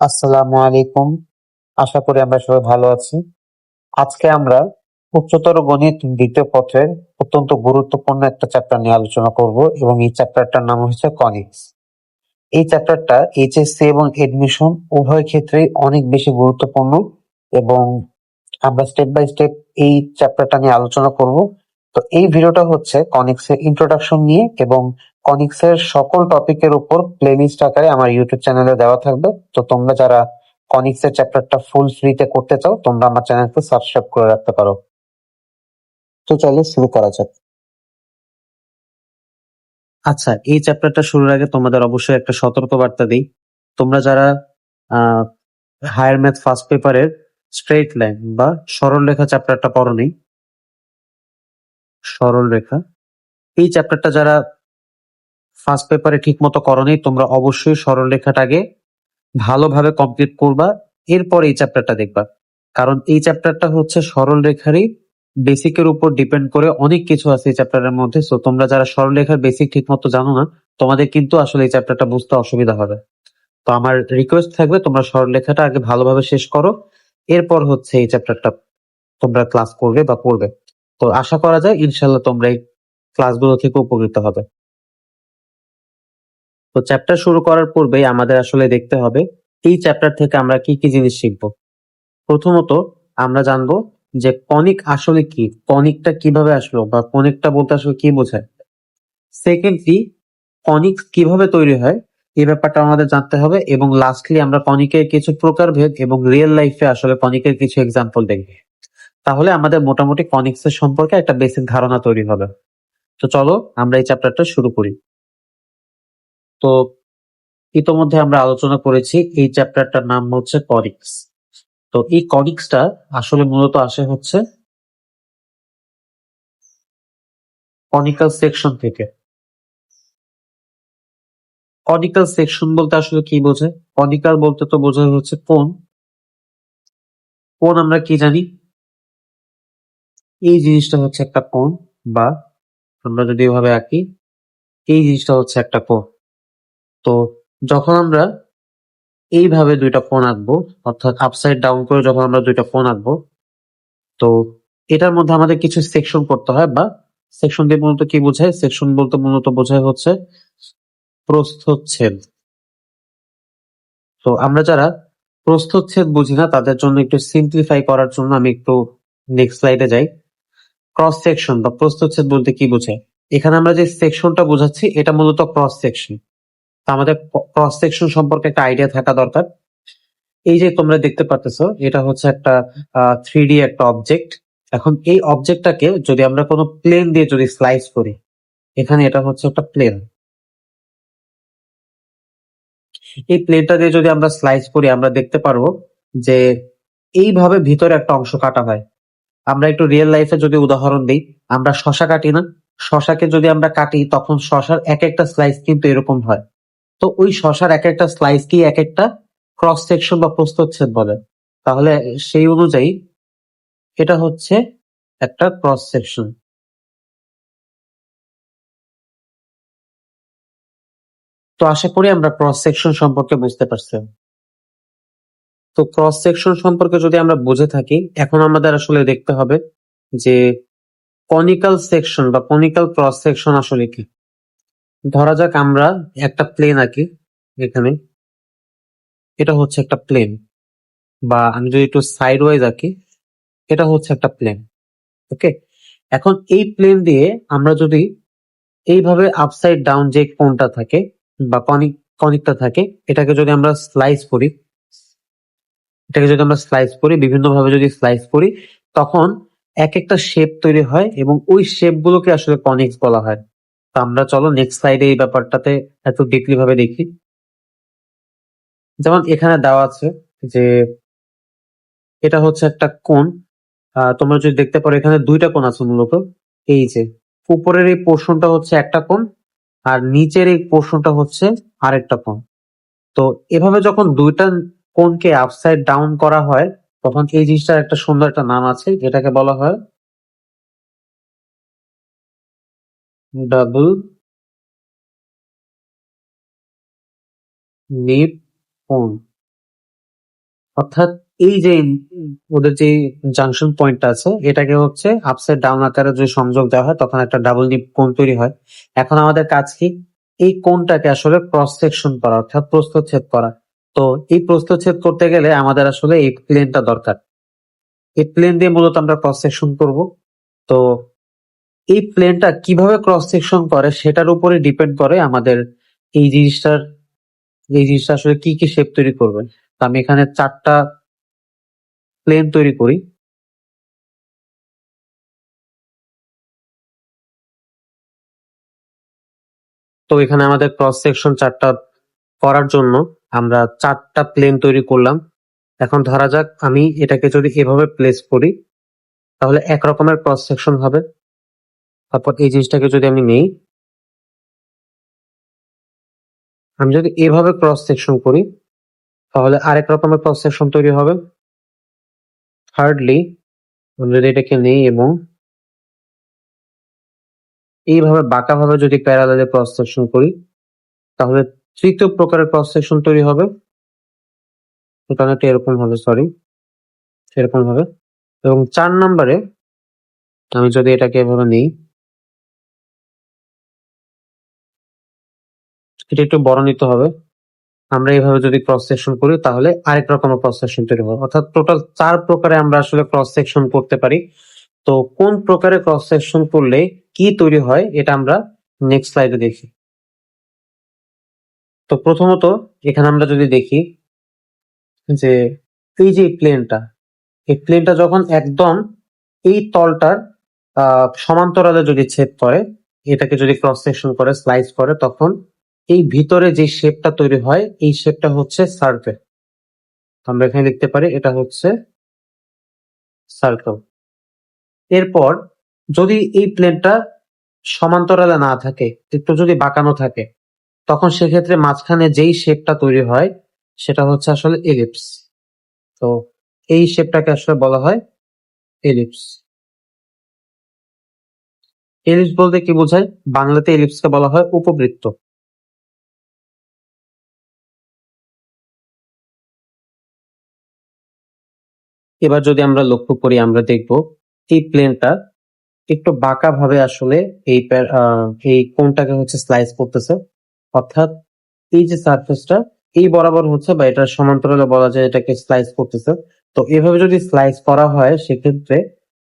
আসসালামু আলাইকুম। আশা করি আমরা সবাই ভালো আছি। আজকে আমরা উচ্চতর গণিত দ্বিতীয় পত্রের অত্যন্ত গুরুত্বপূর্ণ একটা চ্যাপ্টার নিয়ে আলোচনা করব এবং এই চ্যাপ্টারটার নাম হচ্ছে কনিক্স। এই চ্যাপ্টারটা এইচএসসি এবং এডমিশন উভয় ক্ষেত্রেই অনেক বেশি গুরুত্বপূর্ণ এবং আমরা স্টেপ বাই স্টেপ এই চ্যাপ্টারটা নিয়ে আলোচনা করব। তো এই ভিডিওটা হচ্ছে কনিক্স এর ইন্ট্রোডাকশন নিয়ে এবং কনিক্স এর সকল টপিকের উপর প্লেলিস্ট আকারে আমার ইউটিউব চ্যানেলে দেওয়া থাকবে। তো তোমরা যারা কনিক্স এর চ্যাপ্টারটা ফুল ফ্রিতে করতে চাও তোমরা আমার চ্যানেলকে সাবস্ক্রাইব করে রাখতে পারো। তো চলো শুরু করা যাক। আচ্ছা, এই চ্যাপ্টারটা শুরুর আগে তোমাদের অবশ্যই একটা সতর্কবার্তা দিই। তোমরা যারা হায়ার ম্যাথ ফার্স্ট পেপারের স্ট্রেট লাইন বা সরল রেখা চ্যাপ্টারটা পড়োনি, সরল রেখা এই চ্যাপ্টারটা যারা ফার্স্ট পেপারে ঠিক মতো করোনি তোমরা অবশ্যই সরল রেখাটাকে ভালোভাবে কমপ্লিট করবা, এরপর এই চ্যাপ্টারটা দেখবা। কারণ এই চ্যাপ্টারটা হচ্ছে সরল রেখারই বেসিকের উপর ডিপেন্ড করে অনেক কিছু আছে এই চ্যাপ্টারের মধ্যে। সো তোমরা যারা সরল রেখার বেসিক ঠিক মতো জানো না তোমাদের কিন্তু আসলে এই চ্যাপ্টারটা বুঝতে অসুবিধা হবে। তো আমার রিকোয়েস্ট থাকবে তোমরা সরল রেখাটা আগে ভালোভাবে শেষ করো, এরপর হচ্ছে এই চ্যাপ্টারটা তোমরা ক্লাস করবে বা পড়বে। তো আশা করা যায় ইনশাল্লাহ তোমরা এই ক্লাসগুলো থেকে উপকৃত হবে। তো চ্যাপ্টার শুরু করার পূর্বেই আমাদের আসলে দেখতে হবে এই চ্যাপ্টার থেকে আমরা কি কি জিনিস শিখবো। প্রথমত আমরা জানবো যে কনিক আসলে কি, কনিকটা কিভাবে আসলো বা কনিকটা বলতে আসলে কি বোঝায়। সেকেন্ডলি, কনিক কিভাবে তৈরি হয় এই ব্যাপারটা আমাদের জানতে হবে এবং লাস্টলি আমরা কনিকের কিছু প্রকারভেদ এবং রিয়েল লাইফে আসলে কনিকের কিছু এক্সাম্পল দেখব। তাহলে আমাদের মোটামুটি কনিক্স এর সম্পর্কে একটা বেসিক ধারণা তৈরি হবে। তো চলো আমরা এই চ্যাপ্টারটা শুরু করি। তো ইতোমধ্যে আমরা আলোচনা করেছি এই চ্যাপ্টারটার নাম হচ্ছে কনিক্স। তো এই কনিক্সটা আসলে মূলত আসে হচ্ছে কনিক্যাল সেকশন থেকে। কনিক্যাল সেকশন বলতে আসলে কি বোঝায়? কনিক্যাল বলতে তো বোঝায় হচ্ছে কোণ। কোণ আমরা কি জানি? এই জিনিসটা হচ্ছে একটা কোণ, বা আমরা যদি এভাবে আঁকি এই জিনিসটা হচ্ছে একটা কোণ। তো যখন আমরা এইভাবে দুইটা কোণ আঁকবো, অর্থাৎ আপসাইড ডাউন করে যখন আমরা দুইটা কোণ আঁকবো, তো এটার মধ্যে আমাদের কিছু সেকশন করতে হয়। বা সেকশন দিয়ে মূলত কি বোঝায়? সেকশন বলতে মূলত বোঝায় হচ্ছে প্রস্থচ্ছেদ। তো আমরা যারা প্রস্থচ্ছেদ বুঝি না তাদের জন্য একটু সিম্পলিফাই করার জন্য আমি একটু নেক্সট স্লাইডে যাই। ক্রস সেকশন বা প্রস্থচ্ছেদ বলতে কি বোঝায়? এখানে আমরা যে সেকশনটা বোঝাচ্ছি এটা মূলত ক্রস সেকশন। তো আমাদের ক্রস সেকশন সম্পর্কে একটা আইডিয়া থাকা দরকার। এই যে তোমরা দেখতে পারতেছো এটা হচ্ছে একটা 3D একটা অবজেক্ট। এখন এই অবজেক্টটাকে যদি আমরা কোনো প্লেন দিয়ে যদি স্লাইস করি, এখানে এটা হচ্ছে একটা প্লেন। এই প্লেনটা দিয়ে যদি আমরা স্লাইস করি আমরা দেখতে পারবো যে এইভাবে ভিতরে একটা অংশ কাটা হয়। আমরা একটু রিয়েল লাইফে যদি উদাহরণ দিই, আমরা শশা কাটি না? শশাকে যদি আমরা কাটি তখন শশার এক একটা স্লাইস কিন্তু এরকম হয়। তো ওই শশার এক একটা স্লাইস কি এক একটা ক্রস সেকশন বা প্রস্থচ্ছেদ বলে। তাহলে সেই অনুযায়ী এটা হচ্ছে একটা ক্রস সেকশন। তো আশা করি আমরা ক্রস সেকশন সম্পর্কে বুঝতে পারছি। তো ক্রস সেকশন সম্পর্কে যদি আমরা বুঝে থাকি, এখন আমাদের আসলে দেখতে হবে যে কনিক্যাল সেকশন বা কনিক্যাল ক্রস সেকশন আসলে কি। ধরা যাক আমরা একটা প্লেন আঁকি এখানে, এটা হচ্ছে একটা প্লেন। বা আমি যদি একটু সাইড ওয়াইজ আঁকি, এটা হচ্ছে একটা প্লেন। ওকে, এখন এই প্লেন দিয়ে আমরা যদি এইভাবে আপসাইড ডাউন যে কোণটা থাকে বা কনিকটা থাকে, এটাকে যদি আমরা স্লাইস করি, বিভিন্ন ভাবে যদি স্লাইস করি তখন এক একটা শেপ তৈরি হয় এবং ওই শেপ গুলোকে আসলে কনিক্স বলা হয়। তো আমরা চলো নেক্সট স্লাইডে এই ব্যাপারটাতে একটু ডিপলি ভাবে দেখি। যেমন এখানে দেওয়া আছে যে এটা হচ্ছে একটা কোণ। তোমরা যদি দেখতে পারো এখানে দুইটা কোণ আছে মূলত। এই যে উপরের এই পোর্শনটা হচ্ছে একটা কোণ আর নিচের এই পোর্শনটা হচ্ছে আরেকটা কোণ। তো এভাবে যখন দুইটা কোণকে আপসাইড ডাউন করা হয় তখন এই জিনিসটার একটা সুন্দর একটা নাম আছে, যেটাকে বলা হয় ডাবল নিপ কোণ। অর্থাৎ এই যে ওদের যে জাংশন পয়েন্টটা আছে এটাকে হচ্ছে আপসাইড ডাউন আকারে যদি সংযোগ দেওয়া হয় তখন একটা ডাবল ডিপ কোণ তৈরি হয়। এখন আমাদের কাজ কি, এই কোণটাকে আসলে ক্রস সেকশন করা অর্থাৎ প্রস্থচ্ছেদ করা। তো এই প্রস্থচ্ছেদ করতে গেলে আমাদের আসলে এই প্লেনটা দরকার। এই প্লেন দিয়ে মূলত আমরা ক্রস সেকশন করব। তো এই প্লেনটা কিভাবে ক্রস সেকশন করে সেটার উপরে ডিপেন্ড করে আমাদের এই জিনিসটার এই জিনিসটা আসলে কি কি শেপ তৈরি করবে। তো আমি এখানে 4টা প্লেন তৈরি করি। তো এখানে আমাদের ক্রস সেকশন 4টা করার জন্য আমরা 4টা প্লেন তৈরি করলাম। এখন ধরা যাক আমি এটাকে যদি এভাবে প্লেস করি তাহলে এক রকমের ক্রস সেকশন হবে। তারপর এই জিনিসটাকে যদি আমি নেই, আমি যদি এভাবে ক্রস সেকশন করি তাহলে আরেক রকমের ক্রস সেকশন তৈরি হবে। থার্ডলি আমি যদি এটাকে নেই এবং এইভাবে বাঁকাভাবে যদি প্যারালালে ক্রস সেকশন করি তাহলে তৃতীয় প্রকারের ক্রস সেকশন তৈরি হবে। এটা এরকম হবে, সরি, এরকম হবে। এবং 4 নম্বরে আমি যদি এটাকে এভাবে নিই, এটা একটু বড় নিতে হবে। আমরা এইভাবে যদি ক্রস সেকশন করি তাহলে আরেক রকমের ক্রস সেকশন তৈরি হবে। অর্থাৎ টোটাল 4 প্রকারে আমরা আসলে ক্রস সেকশন করতে পারি। তো কোন প্রকারে ক্রস সেকশন করলে কি তৈরি হয় এটা আমরা নেক্সট স্লাইডে দেখি। তো প্রথমত এখানে আমরা যদি দেখি যে এই যে প্লেনটা, এই প্লেনটা যখন একদম এই তলটার সমান্তরালে যদি ছেদ করে, এটাকে যদি ক্রস সেকশন করে স্লাইস করে, তখন এই ভিতরে যে শেপটা তৈরি হয় এই শেপটা হচ্ছে সার্কেল। আমরা এখানে লিখতে পারি এটা হচ্ছে সার্কেল। এরপর যদি এই প্লেনটা সমান্তরালে না থাকে, একটু যদি বাঁকানো থাকে, তখন সেক্ষেত্রে মাঝখানে যেই শেপটা তৈরি হয় সেটা হচ্ছে আসলে এলিপস। তো এই শেপটাকে আসলে বলা হয় এলিপস। এলিপস বলতে কি বোঝায়? বাংলাতে এলিপসকে বলা হয় উপবৃত্ত। এবার যদি আমরা লক্ষ্য করি আমরা দেখব এই প্লেনটা একটু বাঁকা ভাবে আসলে এই কোণটাকে হচ্ছে স্লাইস করতেছে। অর্থাৎ এই যে সারফেসটা এই বরাবর হচ্ছে বা এটার সমান্তরালে বলা যায় এটাকে স্লাইস করতেছে। তো এভাবে যদি স্লাইস করা হয় সেক্ষেত্রে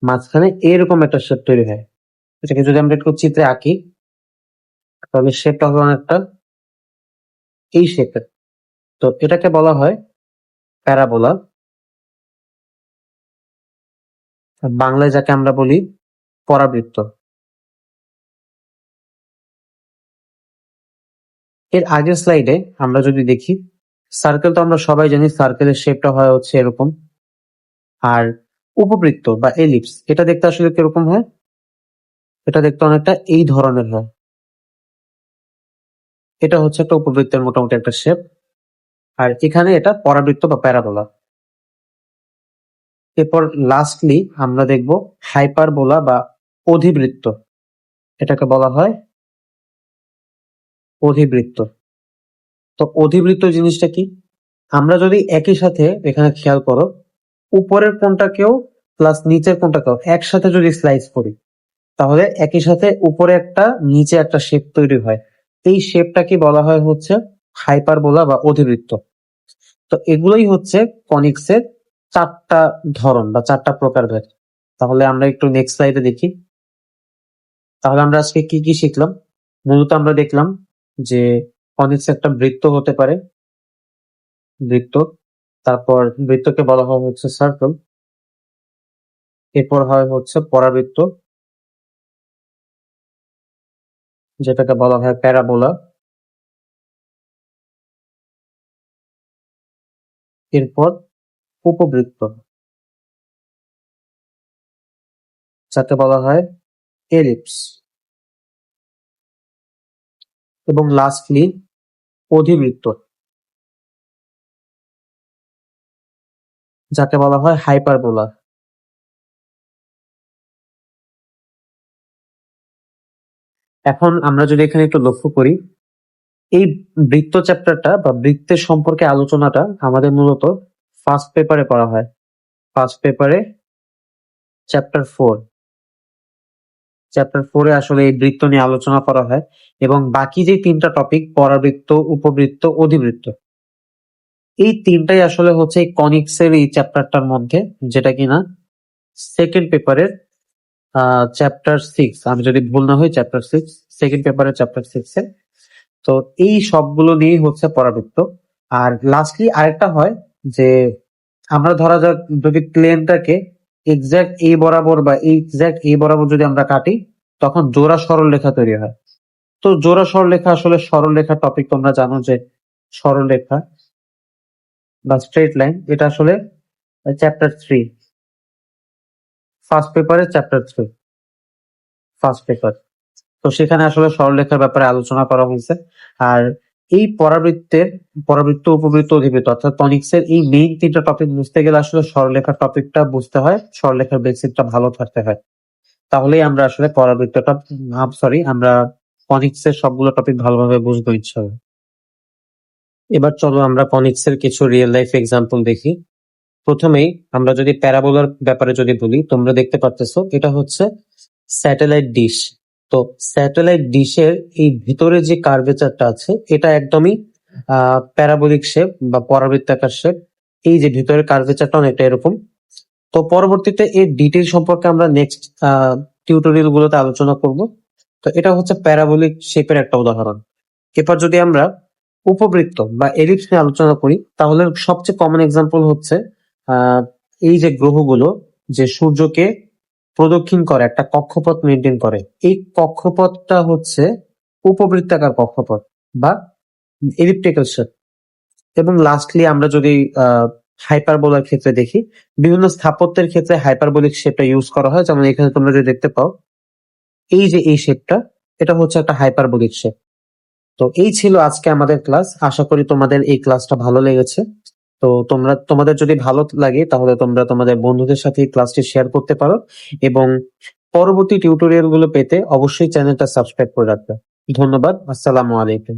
মাঝখানে এরকম একটা শেপ তৈরি হয়। এটাকে যদি আমরা একটু চিত্রে আঁকি তাহলে শেপটা হবে অনেকটা এই শেপের। তো এটাকে বলা হয় প্যারাবোলা, বাংলায় যাকে আমরা বলি পরাবৃত্ত। এর আগের স্লাইডে আমরা যদি দেখি, সার্কেল তো আমরা সবাই জানি সার্কেলের শেপটা হয় হচ্ছে এরকম। আর উপবৃত্ত বা এলিপস এটা দেখতে আসলে কিরকম হয়? এটা দেখতে অনেকটা এই ধরনের হয়। এটা হচ্ছে একটা উপবৃত্তের মোটামুটি একটা শেপ। আর এখানে এটা পরাবৃত্ত বা প্যারাবোলা। এরপর লাস্টলি আমরা দেখব হাইপারবোলা বা অধিবৃত্ত। এটাকে বলা হয় অধিবৃত্ত। তো অধিবৃত্ত জিনিসটা কি? আমরা যদি একই সাথে এখানে খেয়াল করো, উপরের কোণটাকেও প্লাস নিচের কোণটাকেও একসাথে যদি স্লাইস করি তাহলে একই সাথে উপরে একটা নিচে একটা শেপ তৈরি হয়। এই শেপটাকে বলা হয় হচ্ছে হাইপারবোলা বা অধিবৃত্ত। তো এগুলোই হচ্ছে কনিক্স এর 4টা ধরন বা 4টা প্রকারভেদ। তাহলে আমরা একটু নেক্সট স্লাইডে দেখি। তাহলে আমরা আজকে কি কি শিখলাম? মূলত আমরা দেখলাম যে কনিক্স একটা বৃত্ত হতে পারে, বৃত্ত। তারপর বৃত্তকে বলা হয় হচ্ছে সার্কেল। এরপর হয় হচ্ছে পরাবৃত্ত, যেটাকে বলা হয় প্যারাবোলা। এরপর উপবৃত্ত, যাকে বলা হয় এলিপস। এবং লাস্টলি অধিবৃত্ত, যাকে বলা হয় হাইপারবোলা। এখন আমরা যদি এখানে একটু লক্ষ্য করি, এই বৃত্ত চ্যাপ্টারটা বা বৃত্তের সম্পর্কে আলোচনাটা আমাদের মূলত ফার্স্ট পেপারে পড়া হয়। ফার্স্ট পেপারে চ্যাপ্টার 4 চ্যাপ্টার 4 আসলে এই বৃত্ত নিয়ে আলোচনা করা হয় এবং বাকি যে 3টা টপিক পরাবৃত্ত, উপবৃত্ত, অধিবৃত্ত, এই 3টাই আসলে হচ্ছে এই কনিক্স এর এই চ্যাপ্টারটার মধ্যে, যেটা কিনা সেকেন্ড পেপারের চ্যাপ্টার 6, আমি যদি ভুল না হই চ্যাপ্টার 6, সেকেন্ড পেপারের চ্যাপ্টার 6 এ। তো এই সবগুলো নিয়েই হচ্ছে পরাবৃত্ত। আর লাস্টলি আরেকটা হয় যে আমরা ধরা যাক যদি প্লেনটাকে এক্সাক্ট এই বরাবর বা এক্সাক্ট এই বরাবর যদি আমরা কাটি, তখন জোড়া সরলরেখা তৈরি হয়। তো জোড়া সরলরেখা আসলে সরলরেখা টপিক তোমরা জানো যে সরলরেখা বা স্ট্রেট লাইন, এটা আসলে চ্যাপ্টার 3, ফার্স্ট পেপারের চ্যাপ্টার 3, ফার্স্ট পেপার। তো সেখানে আসলে সরলরেখার ব্যাপারে আলোচনা করা হয়েছে। আর এই পরাবৃত্ত, উপবৃত্ত, অধিবৃত্ত অর্থাৎ কনিক্স এর এই মেইন 3টা টপিক বুঝতে গেলে আসলে সরলরেখার টপিকটা বুঝতে হয়, সরলরেখার বেসিকটা ভালো থাকতে হয়। তাহলেই আমরা আসলে পরাবৃত্তটা আমরা কনিক্স এর সবগুলো টপিক ভালোভাবে বুঝবো ইনশাআল্লাহ। এবার চলো আমরা কনিক্স এর কিছু রিয়েল লাইফ এক্সাম্পল দেখি। প্রথমেই আমরা যদি প্যারাবোলার ব্যাপারে যদি বলি, তোমরা দেখতে পাচ্ছো এটা হচ্ছে স্যাটেলাইট ডিশ। তো স্যাটেলাইট ডিশের এই ভিতরে যে কার্ভেচারটা আছে এটা একদমই প্যারাবোলিক শেপ বা পরাবৃত্তাকার শেপ। এই যে ভিতরের কার্ভেচারটা অনেকটা এরকম। তো পরবর্তীতে এর ডিটেইল সম্পর্কে আমরা নেক্সট টিউটোরিয়াল গুলোতে আলোচনা করব। তো এটা হচ্ছে প্যারাবোলিক শেপের একটা উদাহরণ। এরপর যদি আমরা উপবৃত্ত বা এলিপস নিয়ে আলোচনা করি, তাহলে সবচেয়ে কমন এক্সাম্পল হচ্ছে এই যে গ্রহগুলো যে সূর্যকে প্রদক্ষিণ করে একটা কক্ষপথ মেনটেন করে, এই কক্ষপথটা হচ্ছে উপবৃত্তাকার কক্ষপথ বা এলিপ্টিক্যাল শেপ। এবং লাস্টলি আমরা যদি হাইপারবোলার ক্ষেত্রে দেখি, বিভিন্ন স্থাপত্যের ক্ষেত্রে হাইপারবোলিক শেপটা ইউজ করা হয়। যেমন এখানে তোমরা যদি দেখতে পাও এই যে এই শেপটা, এটা হচ্ছে একটা হাইপারবোলিক শেপ। তো এই ছিল আজকে আমাদের ক্লাস। আশা করি তোমাদের এই ক্লাসটা ভালো লেগেছে। তো তোমাদের যদি ভালো লাগে তাহলে তোমরা তোমাদের বন্ধুদের সাথে এই ক্লাসটি শেয়ার করতে পারো এবং পরবর্তী টিউটোরিয়াল গুলো পেতে অবশ্যই চ্যানেলটা সাবস্ক্রাইব করে রাখবে। ধন্যবাদ। আসসালামু আলাইকুম।